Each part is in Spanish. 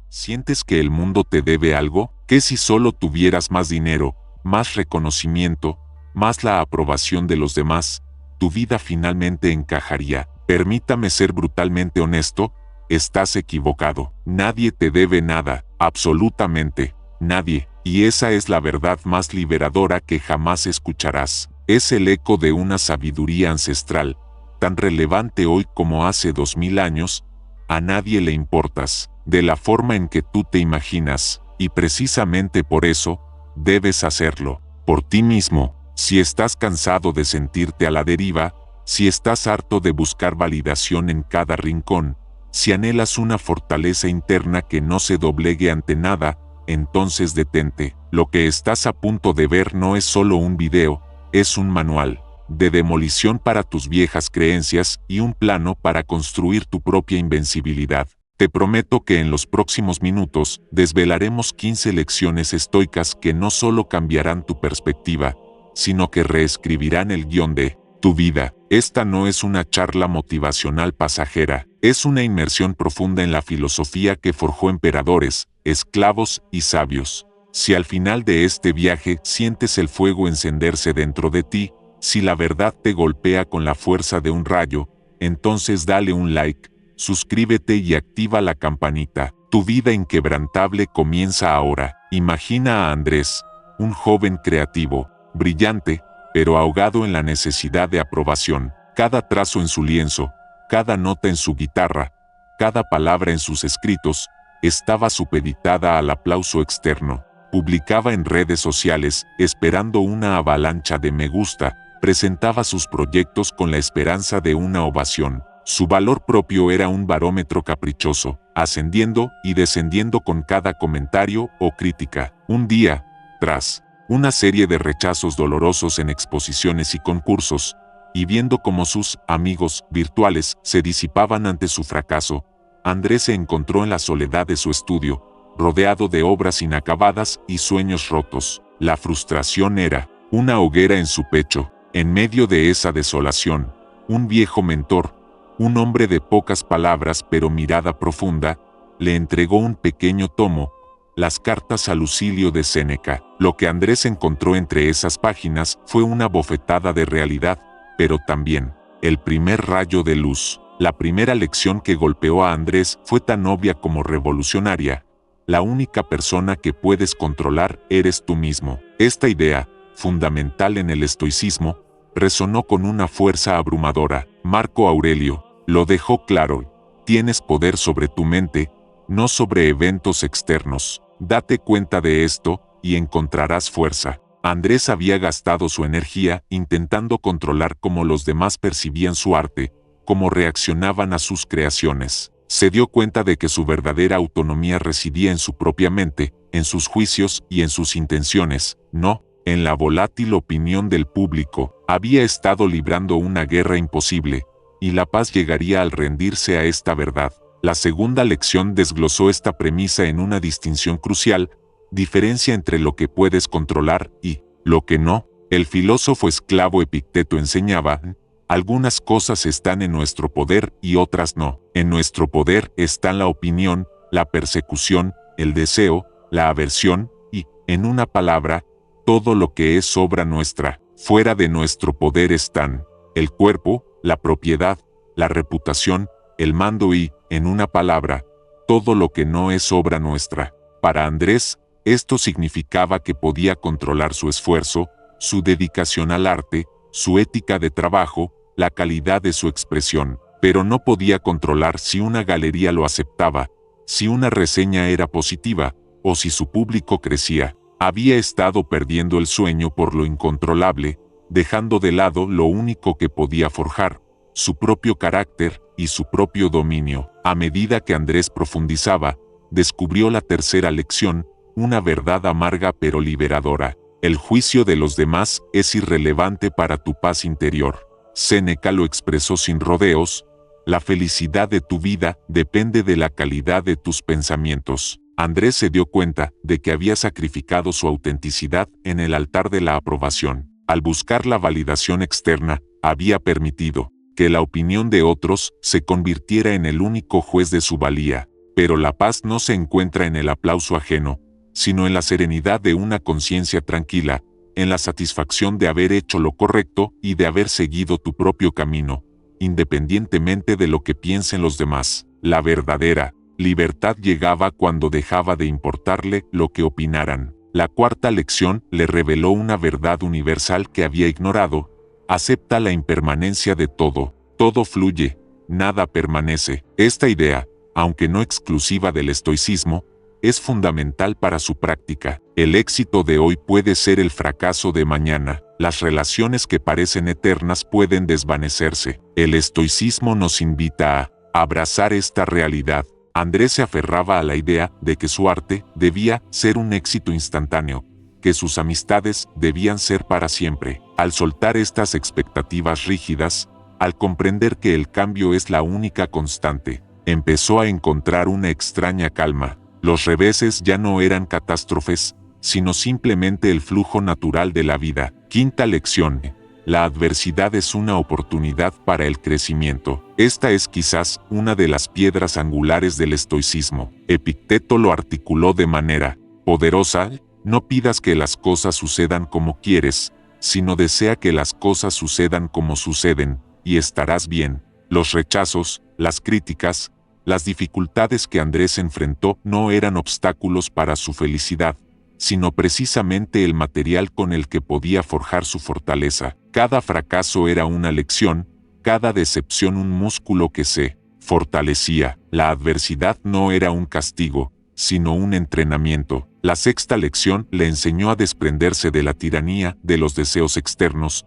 ¿Sientes que el mundo te debe algo? ¿Qué si solo tuvieras más dinero, más reconocimiento, más la aprobación de los demás, tu vida finalmente encajaría? Permítame ser brutalmente honesto, estás equivocado. Nadie te debe nada, absolutamente nadie, y esa es la verdad más liberadora que jamás escucharás. Es el eco de una sabiduría ancestral, tan relevante hoy como hace 2000 años. A nadie le importas, de la forma en que tú te imaginas, y precisamente por eso, debes hacerlo, por ti mismo. Si estás cansado de sentirte a la deriva, si estás harto de buscar validación en cada rincón, si anhelas una fortaleza interna que no se doblegue ante nada, entonces detente. Lo que estás a punto de ver no es solo un video, es un manual de demolición para tus viejas creencias y un plano para construir tu propia invencibilidad. Te prometo que en los próximos minutos desvelaremos 15 lecciones estoicas que no solo cambiarán tu perspectiva, sino que reescribirán el guión de tu vida. Esta no es una charla motivacional pasajera, es una inmersión profunda en la filosofía que forjó emperadores, esclavos y sabios. Si al final de este viaje sientes el fuego encenderse dentro de ti, si la verdad te golpea con la fuerza de un rayo, entonces dale un like, suscríbete y activa la campanita. Tu vida inquebrantable comienza ahora. Imagina a Andrés, un joven creativo, brillante, pero ahogado en la necesidad de aprobación. Cada trazo en su lienzo, cada nota en su guitarra, cada palabra en sus escritos, estaba supeditada al aplauso externo. Publicaba en redes sociales, esperando una avalancha de me gusta, presentaba sus proyectos con la esperanza de una ovación. Su valor propio era un barómetro caprichoso, ascendiendo y descendiendo con cada comentario o crítica. Un día, tras una serie de rechazos dolorosos en exposiciones y concursos, y viendo cómo sus amigos virtuales se disipaban ante su fracaso, Andrés se encontró en la soledad de su estudio, rodeado de obras inacabadas y sueños rotos. La frustración era una hoguera en su pecho. En medio de esa desolación, un viejo mentor, un hombre de pocas palabras pero mirada profunda, le entregó un pequeño tomo, las cartas a Lucilio de Séneca. Lo que Andrés encontró entre esas páginas fue una bofetada de realidad, pero también el primer rayo de luz. La primera lección que golpeó a Andrés fue tan obvia como revolucionaria. La única persona que puedes controlar eres tú mismo. Esta idea, fundamental en el estoicismo, resonó con una fuerza abrumadora. Marco Aurelio lo dejó claro: tienes poder sobre tu mente, no sobre eventos externos. Date cuenta de esto, y encontrarás fuerza. Andrés había gastado su energía intentando controlar cómo los demás percibían su arte, cómo reaccionaban a sus creaciones. Se dio cuenta de que su verdadera autonomía residía en su propia mente, en sus juicios y en sus intenciones, no en la volátil opinión del público. Había estado librando una guerra imposible, y la paz llegaría al rendirse a esta verdad. La segunda lección desglosó esta premisa en una distinción crucial: diferencia entre lo que puedes controlar y lo que no. El filósofo esclavo Epicteto enseñaba: algunas cosas están en nuestro poder y otras no. En nuestro poder están la opinión, la persecución, el deseo, la aversión y, en una palabra, todo lo que es obra nuestra. Fuera de nuestro poder están el cuerpo, la propiedad, la reputación, el mando y, en una palabra, todo lo que no es obra nuestra. Para Andrés, esto significaba que podía controlar su esfuerzo, su dedicación al arte, su ética de trabajo, la calidad de su expresión, pero no podía controlar si una galería lo aceptaba, si una reseña era positiva, o si su público crecía. Había estado perdiendo el sueño por lo incontrolable, dejando de lado lo único que podía forjar, su propio carácter y su propio dominio. A medida que Andrés profundizaba, descubrió la tercera lección, una verdad amarga pero liberadora: el juicio de los demás es irrelevante para tu paz interior. Séneca lo expresó sin rodeos: la felicidad de tu vida depende de la calidad de tus pensamientos. Andrés se dio cuenta de que había sacrificado su autenticidad en el altar de la aprobación. Al buscar la validación externa, había permitido que la opinión de otros se convirtiera en el único juez de su valía. Pero la paz no se encuentra en el aplauso ajeno, sino en la serenidad de una conciencia tranquila, en la satisfacción de haber hecho lo correcto y de haber seguido tu propio camino, independientemente de lo que piensen los demás. La verdadera libertad llegaba cuando dejaba de importarle lo que opinaran. La cuarta lección le reveló una verdad universal que había ignorado: acepta la impermanencia de todo. Todo fluye, nada permanece. Esta idea, aunque no exclusiva del estoicismo, es fundamental para su práctica. El éxito de hoy puede ser el fracaso de mañana. Las relaciones que parecen eternas pueden desvanecerse. El estoicismo nos invita a abrazar esta realidad. Andrés se aferraba a la idea de que su arte debía ser un éxito instantáneo, que sus amistades debían ser para siempre. Al soltar estas expectativas rígidas, al comprender que el cambio es la única constante, empezó a encontrar una extraña calma. Los reveses ya no eran catástrofes, sino simplemente el flujo natural de la vida. Quinta lección: la adversidad es una oportunidad para el crecimiento. Esta es quizás una de las piedras angulares del estoicismo. Epicteto lo articuló de manera poderosa: no pidas que las cosas sucedan como quieres, sino desea que las cosas sucedan como suceden, y estarás bien. Los rechazos, las críticas, las dificultades que Andrés enfrentó no eran obstáculos para su felicidad, sino precisamente el material con el que podía forjar su fortaleza. Cada fracaso era una lección, cada decepción un músculo que se fortalecía. La adversidad no era un castigo, sino un entrenamiento. La sexta lección le enseñó a desprenderse de la tiranía de los deseos externos.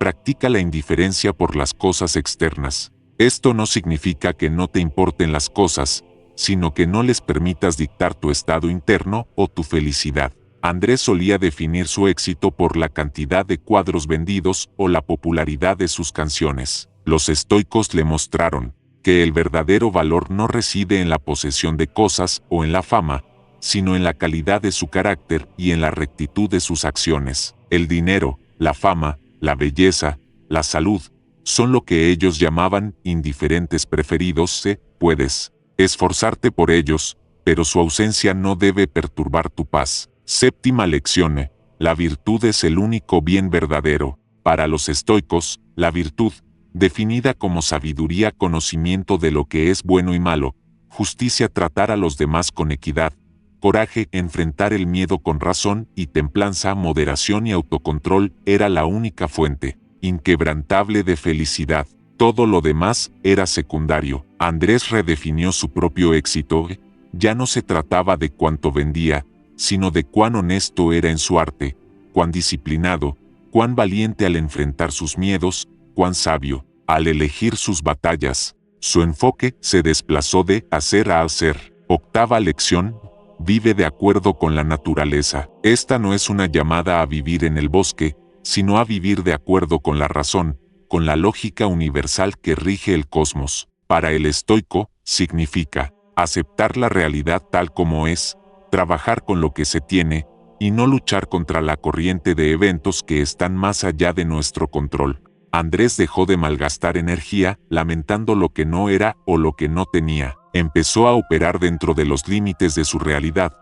Practica la indiferencia por las cosas externas. Esto no significa que no te importen las cosas, sino que no les permitas dictar tu estado interno o tu felicidad. Andrés solía definir su éxito por la cantidad de cuadros vendidos o la popularidad de sus canciones. Los estoicos le mostraron que el verdadero valor no reside en la posesión de cosas o en la fama, sino en la calidad de su carácter y en la rectitud de sus acciones. El dinero, la fama, la belleza, la salud, son lo que ellos llamaban indiferentes preferidos. Puedes esforzarte por ellos, pero su ausencia no debe perturbar tu paz. Séptima lección: la virtud es el único bien verdadero. Para los estoicos, la virtud, definida como sabiduría, conocimiento de lo que es bueno y malo, justicia, tratar a los demás con equidad, coraje, enfrentar el miedo con razón, y templanza, moderación y autocontrol, era la única fuente inquebrantable de felicidad. Todo lo demás era secundario. Andrés redefinió su propio éxito. Ya no se trataba de cuánto vendía, sino de cuán honesto era en su arte, cuán disciplinado, cuán valiente al enfrentar sus miedos, cuán sabio al elegir sus batallas. Su enfoque se desplazó de hacer a hacer. Octava lección: vive de acuerdo con la naturaleza. Esta no es una llamada a vivir en el bosque, sino a vivir de acuerdo con la razón, con la lógica universal que rige el cosmos. Para el estoico, significa aceptar la realidad tal como es, trabajar con lo que se tiene, y no luchar contra la corriente de eventos que están más allá de nuestro control. Andrés dejó de malgastar energía, lamentando lo que no era o lo que no tenía. Empezó a operar dentro de los límites de su realidad,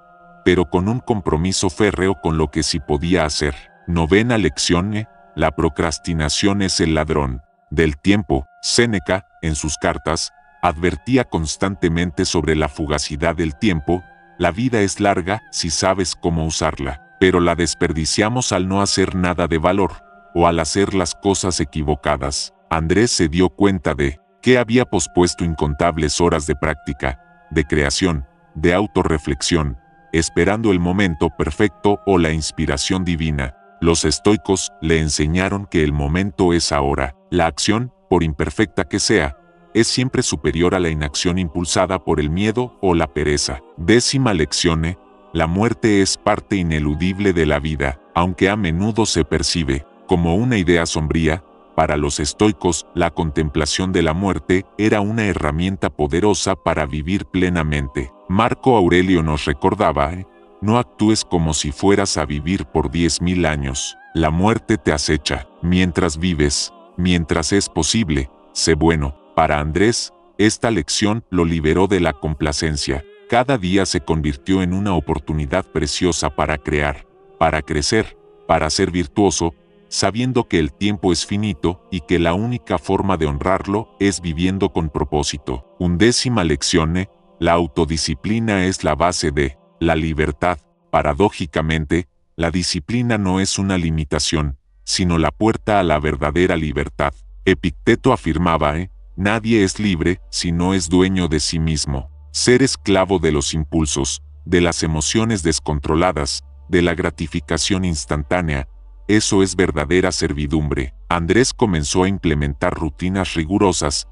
pero con un compromiso férreo con lo que sí podía hacer. Novena lección: la procrastinación es el ladrón del tiempo. Séneca, en sus cartas, advertía constantemente sobre la fugacidad del tiempo. La vida es larga si sabes cómo usarla, pero la desperdiciamos al no hacer nada de valor, o al hacer las cosas equivocadas. Andrés se dio cuenta de que había pospuesto incontables horas de práctica, de creación, de autorreflexión, esperando el momento perfecto o la inspiración divina. Los estoicos le enseñaron que el momento es ahora. La acción, por imperfecta que sea, es siempre superior a la inacción impulsada por el miedo o la pereza. Décima lección: la muerte es parte ineludible de la vida, aunque a menudo se percibe como una idea sombría. Para los estoicos, la contemplación de la muerte era una herramienta poderosa para vivir plenamente. Marco Aurelio nos recordaba: no actúes como si fueras a vivir por 10.000 años. La muerte te acecha. Mientras vives, mientras es posible, sé bueno. Para Andrés, Esta lección lo liberó de la complacencia. Cada día se convirtió en una oportunidad preciosa para crear, para crecer, para ser virtuoso, sabiendo que el tiempo es finito y que la única forma de honrarlo es viviendo con propósito. 11ª lección: la autodisciplina es la base de la libertad. Paradójicamente, la disciplina no es una limitación, sino la puerta a la verdadera libertad. Epicteto afirmaba, nadie es libre si no es dueño de sí mismo. Ser esclavo de los impulsos, de las emociones descontroladas, de la gratificación instantánea, eso es verdadera servidumbre. Andrés comenzó a implementar rutinas rigurosas,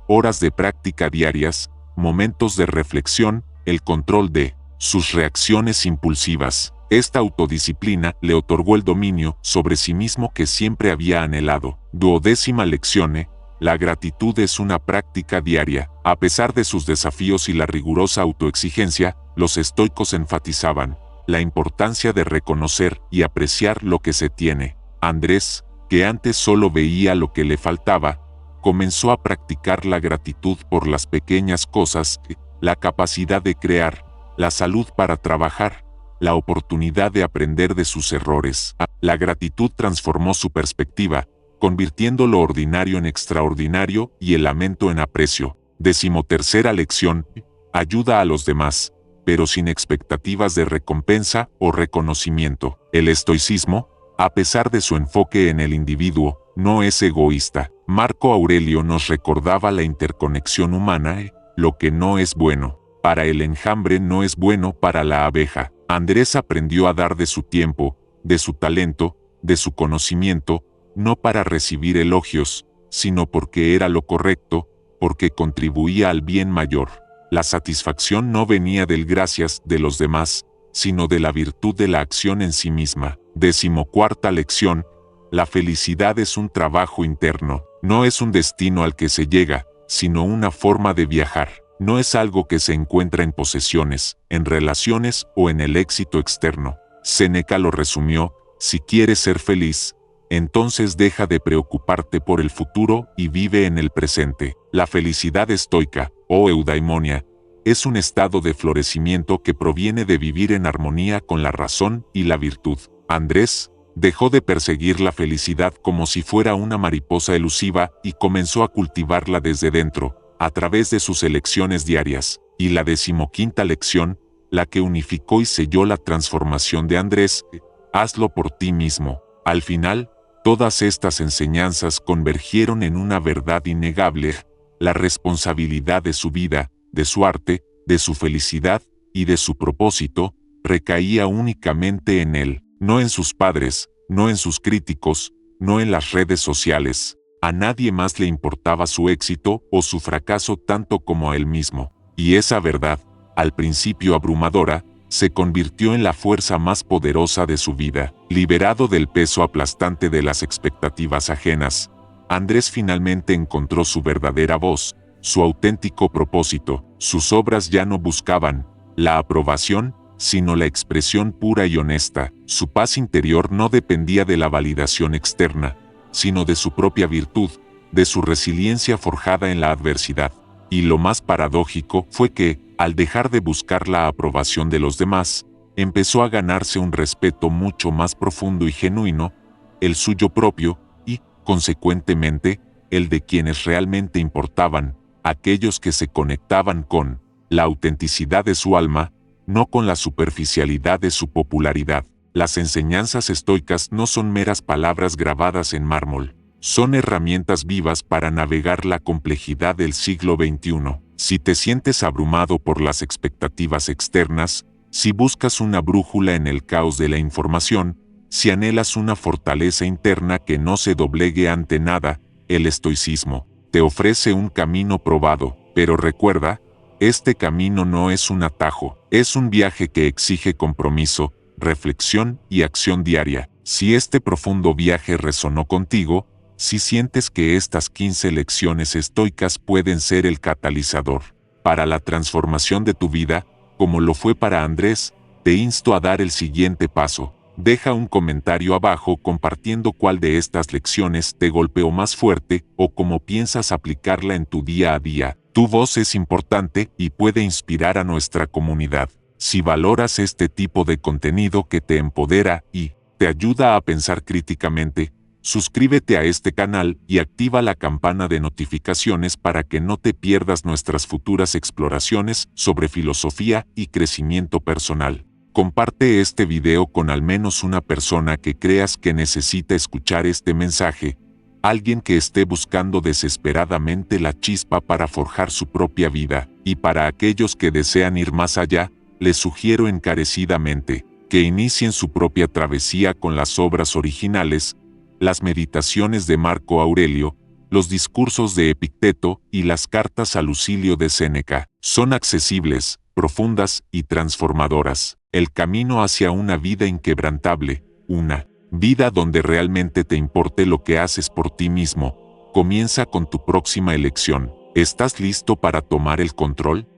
horas de práctica diarias, momentos de reflexión, el control de sus reacciones impulsivas. Esta autodisciplina le otorgó el dominio sobre sí mismo que siempre había anhelado. 12ª lección: la gratitud es una práctica diaria. A pesar de sus desafíos y la rigurosa autoexigencia, los estoicos enfatizaban la importancia de reconocer y apreciar lo que se tiene. Andrés, que antes solo veía lo que le faltaba, comenzó a practicar la gratitud por las pequeñas cosas, la capacidad de crear, la salud para trabajar, la oportunidad de aprender de sus errores. La gratitud transformó su perspectiva, convirtiendo lo ordinario en extraordinario y el lamento en aprecio. 13ª lección: ayuda a los demás, pero sin expectativas de recompensa o reconocimiento. El estoicismo, a pesar de su enfoque en el individuo, no es egoísta. Marco Aurelio nos recordaba la interconexión humana: lo que no es bueno para el enjambre no es bueno para la abeja. Andrés aprendió a dar de su tiempo, de su talento, de su conocimiento, no para recibir elogios, sino porque era lo correcto, porque contribuía al bien mayor. La satisfacción no venía del gracias de los demás, sino de la virtud de la acción en sí misma. 14ª lección: la felicidad es un trabajo interno, no es un destino al que se llega, sino una forma de viajar. No es algo que se encuentra en posesiones, en relaciones o en el éxito externo. Séneca lo resumió: si quieres ser feliz, entonces deja de preocuparte por el futuro y vive en el presente. La felicidad estoica, o eudaimonia, es un estado de florecimiento que proviene de vivir en armonía con la razón y la virtud. Andrés dejó de perseguir la felicidad como si fuera una mariposa elusiva y comenzó a cultivarla desde dentro, a través de sus elecciones diarias. Y la 15ª lección, la que unificó y selló la transformación de Andrés: hazlo por ti mismo. Al final, todas estas enseñanzas convergieron en una verdad innegable: la responsabilidad de su vida, de su arte, de su felicidad y de su propósito, recaía únicamente en él, no en sus padres, no en sus críticos, no en las redes sociales. A nadie más le importaba su éxito o su fracaso tanto como a él mismo. Y esa verdad, al principio abrumadora, se convirtió en la fuerza más poderosa de su vida. Liberado del peso aplastante de las expectativas ajenas, Andrés finalmente encontró su verdadera voz, su auténtico propósito. Sus obras ya no buscaban la aprobación, sino la expresión pura y honesta. Su paz interior no dependía de la validación externa, sino de su propia virtud, de su resiliencia forjada en la adversidad. Y lo más paradójico fue que, al dejar de buscar la aprobación de los demás, empezó a ganarse un respeto mucho más profundo y genuino, el suyo propio, y, consecuentemente, el de quienes realmente importaban, aquellos que se conectaban con la autenticidad de su alma, no con la superficialidad de su popularidad. Las enseñanzas estoicas no son meras palabras grabadas en mármol, son herramientas vivas para navegar la complejidad del siglo XXI. Si te sientes abrumado por las expectativas externas, si buscas una brújula en el caos de la información, si anhelas una fortaleza interna que no se doblegue ante nada, el estoicismo te ofrece un camino probado, pero recuerda, este camino no es un atajo, es un viaje que exige compromiso, reflexión y acción diaria. Si este profundo viaje resonó contigo, si sientes que estas 15 lecciones estoicas pueden ser el catalizador para la transformación de tu vida, como lo fue para Andrés, te insto a dar el siguiente paso. Deja un comentario abajo compartiendo cuál de estas lecciones te golpeó más fuerte o cómo piensas aplicarla en tu día a día. Tu voz es importante y puede inspirar a nuestra comunidad. Si valoras este tipo de contenido que te empodera y te ayuda a pensar críticamente, suscríbete a este canal y activa la campana de notificaciones para que no te pierdas nuestras futuras exploraciones sobre filosofía y crecimiento personal. Comparte este video con al menos una persona que creas que necesita escuchar este mensaje, alguien que esté buscando desesperadamente la chispa para forjar su propia vida, y para aquellos que desean ir más allá, les sugiero encarecidamente que inicien su propia travesía con las obras originales, las meditaciones de Marco Aurelio, los discursos de Epicteto y las cartas a Lucilio de Séneca. Son accesibles, profundas y transformadoras. El camino hacia una vida inquebrantable, una vida donde realmente te importe lo que haces por ti mismo, comienza con tu próxima elección. ¿Estás listo para tomar el control?